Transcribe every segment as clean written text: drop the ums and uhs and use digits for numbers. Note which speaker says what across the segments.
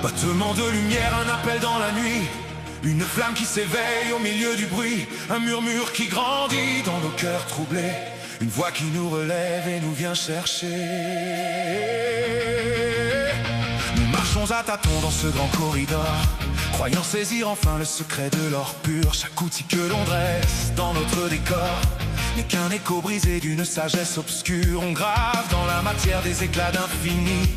Speaker 1: Battement de lumière, un appel dans la nuit, une flamme qui s'éveille au milieu du bruit, un murmure qui grandit dans nos cœurs troublés, une voix qui nous relève et nous vient chercher. Nous marchons à tâtons dans ce grand corridor, croyant saisir enfin le secret de l'or pur. Chaque outil que l'on dresse dans notre décor n'est qu'un écho brisé d'une sagesse obscure. On grave dans la matière des éclats d'infini,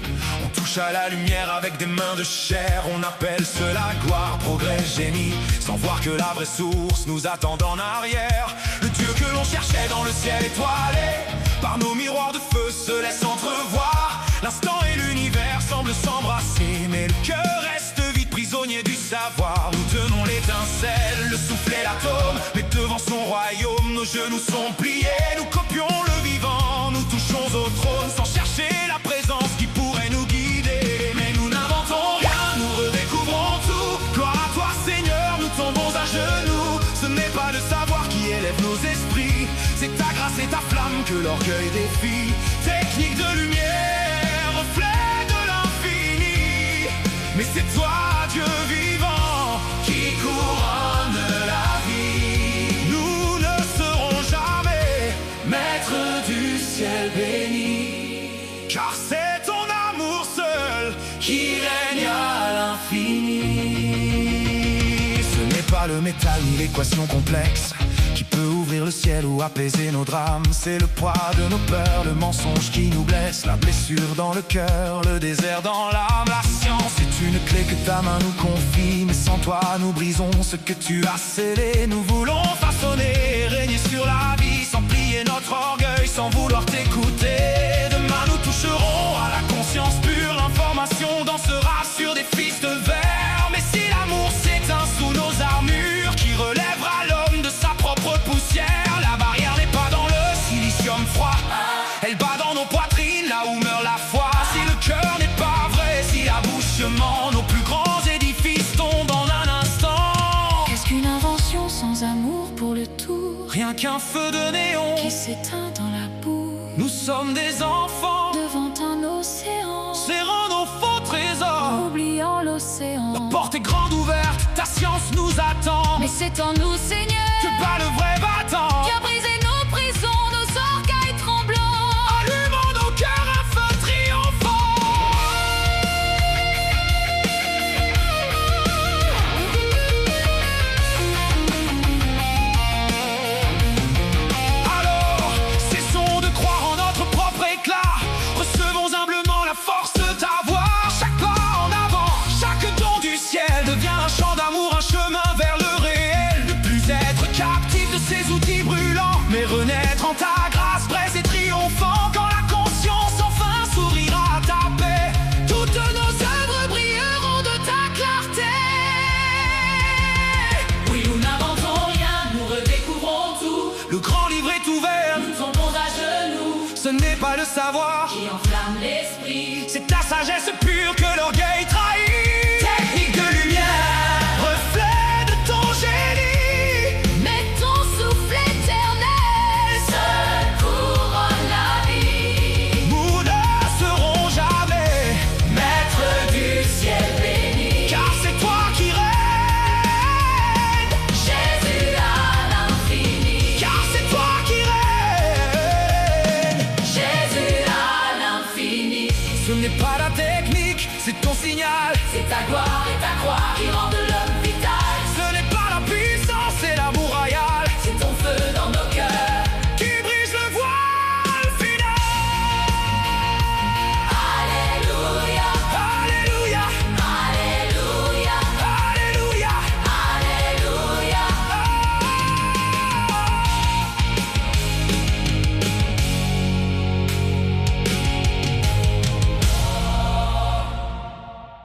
Speaker 1: on touche à la lumière avec des mains de chair. On appelle cela gloire, progrès, génie, sans voir que la vraie source nous attend en arrière. Le Dieu que l'on cherchait dans le ciel étoilé, par nos miroirs de feu se laisse entrevoir. L'instant et l'univers semblent s'embrasser, mais le cœur reste vide, prisonnier du savoir. Nous tenons l'étincelle, le souffle et l'atome, mais devant son royaume, nos genoux sont pliés. Nous copions le vivant, nous touchons au trône, sans chercher la présence qui pourrait nous guider. Mais nous n'inventons rien, nous redécouvrons tout. Gloire à toi Seigneur, nous tombons à genoux. Ce n'est pas le savoir qui élève nos esprits, c'est ta grâce et ta flamme que l'orgueil défie. Technique de lumière, reflet de l'infini, mais c'est toi Dieu vivant qui couronne la vie. Nous ne serons jamais maîtres du ciel béni, car c'est ton amour seul qui règne à l'infini. Ce n'est pas le métal ni l'équation complexe qui peut ouvrir le ciel ou apaiser nos drames. C'est le poids de nos peurs, le mensonge qui nous blesse, la blessure dans le cœur, le désert dans l'âme. La science est une clé que ta main nous confie, mais sans toi nous brisons ce que tu as scellé. Nous voulons façonner, régner sur la vie, sans plier notre orgueil, sans vouloir t'écouter. Demain nous toucherons à la conscience pure, l'information dansera sur des fils de verre. Mais si l'amour s'éteint sous nos armures, qui relèvera l'homme de sa propre poussière? La barrière n'est pas dans le silicium froid, elle bat dans nos poitrines, là où meurt la foi. Si le cœur n'est pas vrai, si la bouche ment, nos plus grands édifices tombent en un instant.
Speaker 2: Qu'est-ce qu'une invention sans amour pour le tour?
Speaker 1: Rien qu'un feu de néon
Speaker 2: qui s'éteint dans la boue.
Speaker 1: Nous sommes des enfants
Speaker 2: devant un océan,
Speaker 1: serrant nos faux trésors,
Speaker 2: oubliant l'océan.
Speaker 1: La porte est grande ouverte, ta science nous attend,
Speaker 2: mais c'est en nous Seigneur
Speaker 1: que bat le vrai battant.
Speaker 2: Viens briser nos prisons, nos orgueils tremblants,
Speaker 1: allumons nos cœurs un feu triomphant. Alors, cessons de croire en notre propre éclat, recevons humblement la force de ta voix. Chaque pas en avant, chaque don du ciel devient un chant d'amour, un chemin vers le réel. Ne plus être captif de ces outils brûlants, mais renaître en ta grâce, braise et triomphant. Quand la conscience enfin s'ouvrira à ta paix, toutes nos œuvres brilleront de ta clarté.
Speaker 3: Oui, nous n'inventons rien, nous redécouvrons tout.
Speaker 1: Le grand livre est ouvert,
Speaker 3: nous tombons à genoux.
Speaker 1: Ce n'est pas le savoir
Speaker 3: qui enflamme l'esprit,
Speaker 1: c'est ta sagesse pure que l'orgueil trahit. Technique de lumière, reflet de ton génie,
Speaker 2: mais ton souffle éternel
Speaker 3: seul couronne la vie.
Speaker 1: Nous ne serons jamais
Speaker 3: maîtres du ciel béni,
Speaker 1: car c'est toi qui règnes,
Speaker 3: Jésus à l'infini.
Speaker 1: car c'est toi qui règnes,
Speaker 3: Jésus à l'infini.
Speaker 1: Ce n'est pas la technique, c'est ton signal,
Speaker 3: c'est ta gloire et ta croix qui rendent l'homme